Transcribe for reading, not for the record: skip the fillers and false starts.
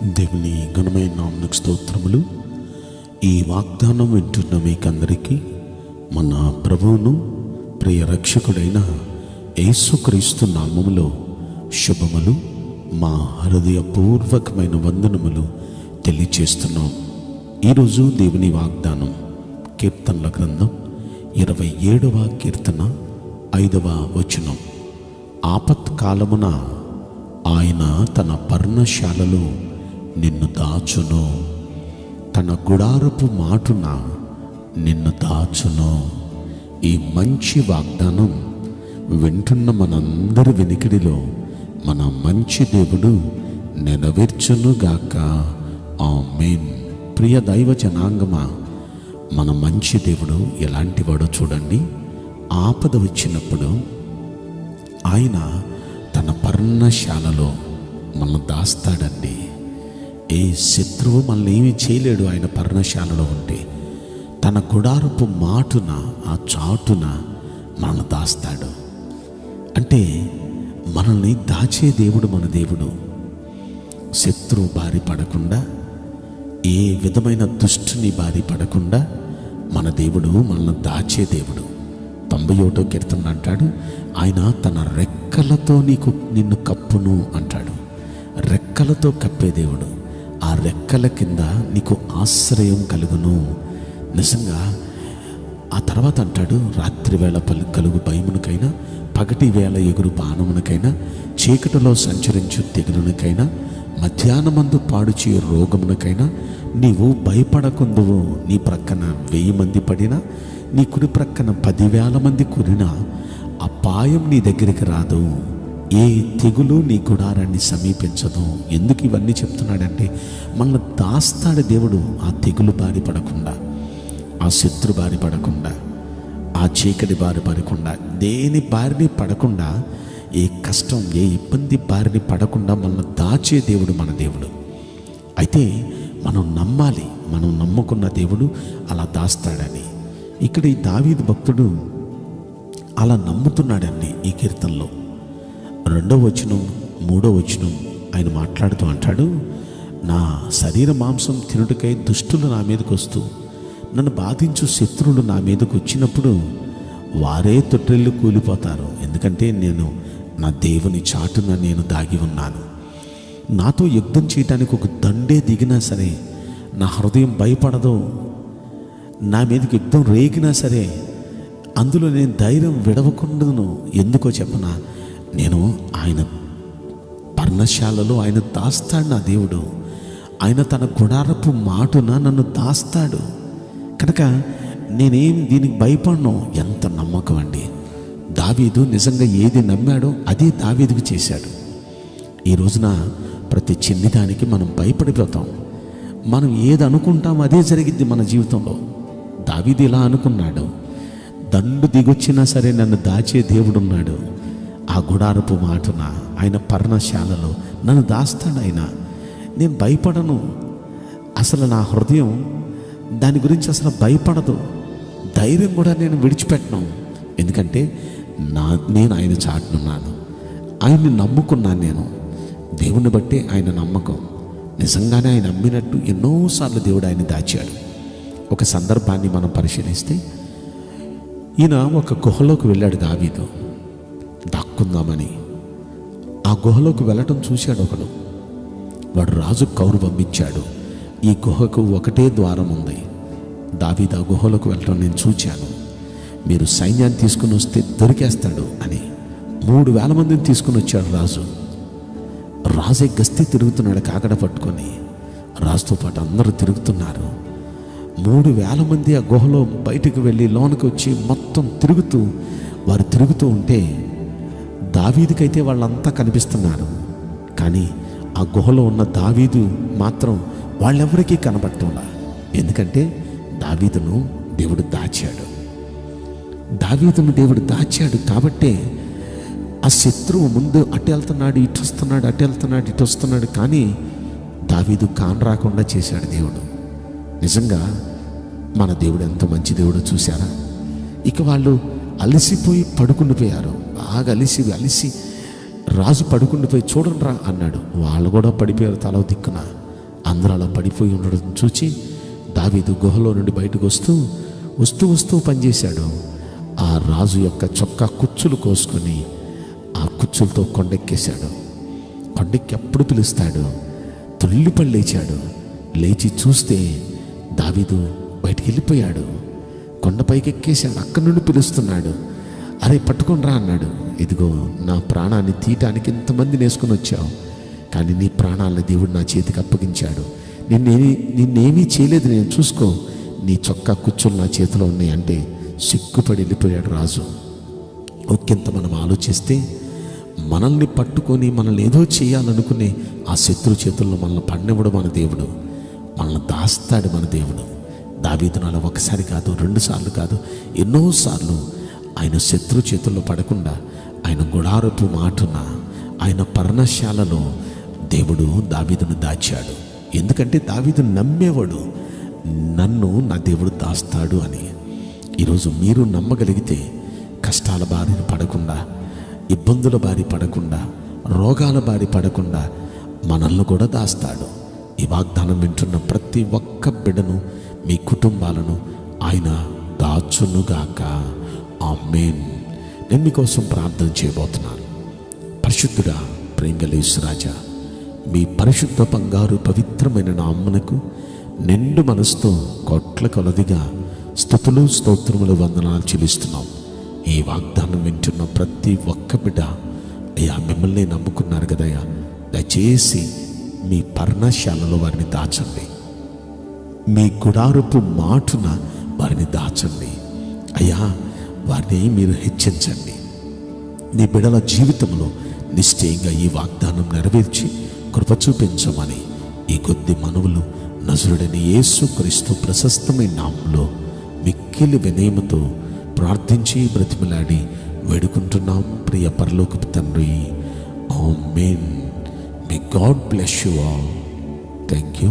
దేవుని ఘనమైన నామమునకు స్తోత్రములు. ఈ వాగ్దానం వింటున్న మీకందరికీ మన ప్రభువును ప్రియ రక్షకుడైన యేసుక్రీస్తు నామములో శుభములు, మా హృదయపూర్వకమైన వందనములు తెలియచేస్తున్నాం. ఈరోజు దేవుని వాగ్దానం కీర్తనల గ్రంథం 27వ కీర్తన 5వ వచనం. ఆపత్కాలమున ఆయన తన పర్ణశాలలో నిన్ను దాచును, తన గుడారపు మాటున నిన్ను దాచును. ఈ మంచి వాగ్దానం వింటున్న మనందరి వెనికిడిలో మన మంచి దేవుడు నెరవేర్చునుగాక. ఆమేన్. ప్రియ దైవ జనాంగమా, మన మంచి దేవుడు ఎలాంటి వాడో చూడండి. ఆపద వచ్చినప్పుడు ఆయన తన పర్ణశాలలో మనల్ని దాస్తాడండి. ఏ శత్రువు మనల్ని ఏమీ చేయలేడు. ఆయన పర్ణశాలలో ఉంటే తన గుడారపు మాటున, ఆ చాటున మనల్ని దాస్తాడు. అంటే మనల్ని దాచే దేవుడు మన దేవుడు. శత్రువు బారి పడకుండా, ఏ విధమైన దుష్టుని బారి పడకుండా మన దేవుడు మనల్ని దాచే దేవుడు. 91వ కీర్తన అంటాడు, ఆయన తన రెక్కలతో నిన్ను కప్పును అంటాడు. రెక్కలతో కప్పే దేవుడు. ఆ రెక్కల కింద నీకు ఆశ్రయం కలుగును. నిజంగా ఆ తర్వాత అంటాడు, రాత్రి వేళ కలుగు భయమునకైనా, పగటి వేళ ఎగురు బాణమునకైనా, చీకటిలో సంచరించు తెగులునకైనా, మధ్యాహ్నమందు పాడు చేయు రోగమునకైనా నీవు భయపడకుందువు. నీ ప్రక్కన 1000 మంది పడినా, నీ కుడి ప్రక్కన 10,000 మంది కూలినా అపాయం నీ దగ్గరికి రాదు. ఏ తెగులు నీ గుడారాన్ని సమీపించదు. ఎందుకు ఇవన్నీ చెప్తున్నాడంటే మనల్ని దాస్తాడు దేవుడు. ఆ తెగులు బారి పడకుండా, ఆ శత్రు బారి పడకుండా, ఆ చీకటి బారి పడకుండా, దేని బారిని పడకుండా, ఏ కష్టం, ఏ ఇబ్బంది బారిని పడకుండా మనల్ని దాచే దేవుడు మన దేవుడు. అయితే మనం నమ్మాలి, మనం నమ్ముకున్న దేవుడు అలా దాస్తాడని. ఇక్కడ ఈ దావీదు భక్తుడు అలా నమ్ముతున్నాడండి. ఈ కీర్తనలో 2వ వచనం 3వ వచనం ఆయన మాట్లాడుతూ అంటాడు, నా శరీర మాంసం తినుటకై దుష్టులు నా మీదకు వస్తూ నన్ను బాధించు శత్రువులు నా మీదకు వచ్చినప్పుడు వారే తొట్టిల్లు కూలిపోతారు. ఎందుకంటే నేను నా దేవుని చాటున నేను దాగి ఉన్నాను. నాతో యుద్ధం చేయటానికి ఒక దండే దిగినా సరే నా హృదయం భయపడదు. నా మీదకి యుద్ధం రేగినా సరే అందులో నేను ధైర్యం విడవకుండాను. ఎందుకో చెప్పనా, నేను ఆయన పర్ణశాలలో ఆయన దాస్తాడు నా దేవుడు. ఆయన తన గుడారపు మాటున నన్ను దాస్తాడు. కనుక నేనేం దీనికి భయపడను. ఎంత నమ్మకం అండి. దావీదు నిజంగా ఏది నమ్మాడో అదే దావీదుకు చేశాడు. ఈ రోజున ప్రతి చిన్నదానికి మనం భయపడిపోతాం. మనం ఏది అనుకుంటాం అదే జరిగిద్ది మన జీవితంలో. దావీదు ఇలా అనుకున్నాడు, దండు దిగొచ్చినా సరే నన్ను దాచే దేవుడున్నాడు. ఆ గుడారపు మాటున, ఆయన పర్ణశాలలో నన్ను దాస్తాడు ఆయన. నేను భయపడను. అసలు నా హృదయం దాని గురించి అసలు భయపడదు. ధైర్యం కూడా నేను విడిచిపెట్టను. ఎందుకంటే నేను ఆయన చాటునున్నాను. ఆయన్ని నమ్ముకున్నాను. నేను దేవుని బట్టి ఆయన నమ్మకం. నిజంగానే ఆయన నమ్మినట్టు ఎన్నోసార్లు దేవుడు ఆయన దాచాడు. ఒక సందర్భాన్ని మనం పరిశీలిస్తే, ఈయన ఒక గుహలోకి వెళ్ళాడు దావీదు దాక్కుందామని. ఆ గుహలోకి వెళ్ళటం చూశాడు ఒకడు. వాడు రాజు కౌరు పంపించాడు, ఈ గుహకు ఒకటే ద్వారం ఉంది, దావీదు ఆ గుహలోకి వెళ్ళటం నేను చూచాను, మీరు సైన్యాన్ని తీసుకుని వస్తే దొరికేస్తాడు అని 3,000 మందిని తీసుకుని వచ్చాడు రాజు. రాజే గస్తీ తిరుగుతున్నాడు కాకడ పట్టుకొని. రాజుతో పాటు అందరూ తిరుగుతున్నారు. 3,000 మంది ఆ గుహలో బయటికి వెళ్ళి లోనికి వచ్చి మొత్తం వారు తిరుగుతూ ఉంటే దావీదుకైతే వాళ్ళంతా కనిపిస్తున్నారు. కానీ ఆ గుహలో ఉన్న దావీదు మాత్రం వాళ్ళెవరికీ కనబడటంలా. ఎందుకంటే దావీదును దేవుడు దాచాడు. దావీదును దేవుడు దాచాడు కాబట్టే ఆ శత్రువు ముందు అటు వెళ్తున్నాడు, ఇటు వస్తున్నాడు, అటు వెళ్తున్నాడు, ఇటు వస్తున్నాడు. కానీ దావీదు కాన్ రాకుండా చేశాడు దేవుడు. నిజంగా మన దేవుడు ఎంత మంచి దేవుడో చూశారా. ఇక వాళ్ళు అలసిపోయి పడుకుండిపోయారు. బాగా అలిసి రాజు పడుకుండిపోయి చూడండి రా అన్నాడు. వాళ్ళు కూడా పడిపోయారు తల దిక్కున. అందరూ అలా పడిపోయి ఉండడం చూచి దావీదు గుహలో నుండి బయటకు వస్తూ పనిచేశాడు. ఆ రాజు యొక్క చొక్కా కుచ్చులు కోసుకొని ఆ కుచ్చులతో కొండెక్కేశాడు. కొండెక్కి ఎప్పుడు పిలుస్తాడు, తుళ్ళిపడి లేచాడు. లేచి చూస్తే దావీదు బయటికి వెళ్ళిపోయాడు. కొండపైకి ఎక్కేశాడు. అక్కడి నుండి పిలుస్తున్నాడు. అరే పట్టుకొని రా అన్నాడు. ఇదిగో నా ప్రాణాన్ని తీయటానికి ఇంతమంది నేసుకొని వచ్చావు, కానీ నీ ప్రాణాలను దేవుడు నా చేతికి అప్పగించాడు. నిన్నేమీ చేయలేదు, నేను చూసుకో, నీ చొక్కా కుచ్చులు నా చేతిలో ఉన్నాయి అంటే సిగ్గుపడి వెళ్ళిపోయాడు రాజు. ఒకంత మనం ఆలోచిస్తే మనల్ని పట్టుకొని మనల్ని ఏదో చేయాలనుకునే ఆ శత్రు చేతుల్లో మనల్ని పడినప్పుడు మన దేవుడు మనల్ని దాస్తాడు. మన దేవుడు దావీదును అలా ఒకసారి కాదు, 2 సార్లు కాదు, ఎన్నోసార్లు ఆయన శత్రు చేతుల్లో పడకుండా ఆయన గుడారపు మాటున ఆయన పర్ణశాలలో దేవుడు దావీదును దాచాడు. ఎందుకంటే దావీదు నమ్మేవాడు, నన్ను నా దేవుడు దాస్తాడు అని. ఈరోజు మీరు నమ్మగలిగితే కష్టాల బారిన పడకుండా, ఇబ్బందుల బారి పడకుండా, రోగాల బారి పడకుండా మనల్ని కూడా దాస్తాడు. ఈ వాగ్దానం వింటున్న ప్రతి ఒక్క బిడ్డను, మీ కుటుంబాలను ఆయన దాచునుగాక. ఆమేన్. నేను మీకోసం ప్రార్థన చేయబోతున్నాను. పరిశుద్ధుడా, ప్రేమగల యేసురాజా, మీ పరిశుద్ధ బంగారు పవిత్రమైన నామమునకు నిండు మనసుతో కోట్ల కొలదిగా స్తుతులు స్తోత్రములు వందనాలు చెల్లిస్తున్నాం. ఈ వాగ్దానం వింటున్న ప్రతి ఒక్క బిడ్డ అయ్యా మిమ్మల్ని నమ్ముకున్నారు కదయ్యా, దయచేసి మీ పర్ణశాలలో వారిని దాచండి, మీ గుడారపు మాటున వారిని దాచండి అయ్యా. వారిని మీరు హెచ్చించండి. నీ బిడ్డల జీవితంలో నిశ్చయంగా ఈ వాగ్దానం నెరవేర్చి కృప చూపించమని ఈ కొద్ది మనవులు నజరుడైన యేసుక్రీస్తు ప్రశస్తమైన నామములో మిక్కిలి వినయముతో ప్రార్థించి బ్రతిమలాడి వేడుకుంటున్నాం ప్రియ పరలోకపు తండ్రి. Amen. May God bless you all. Thank you.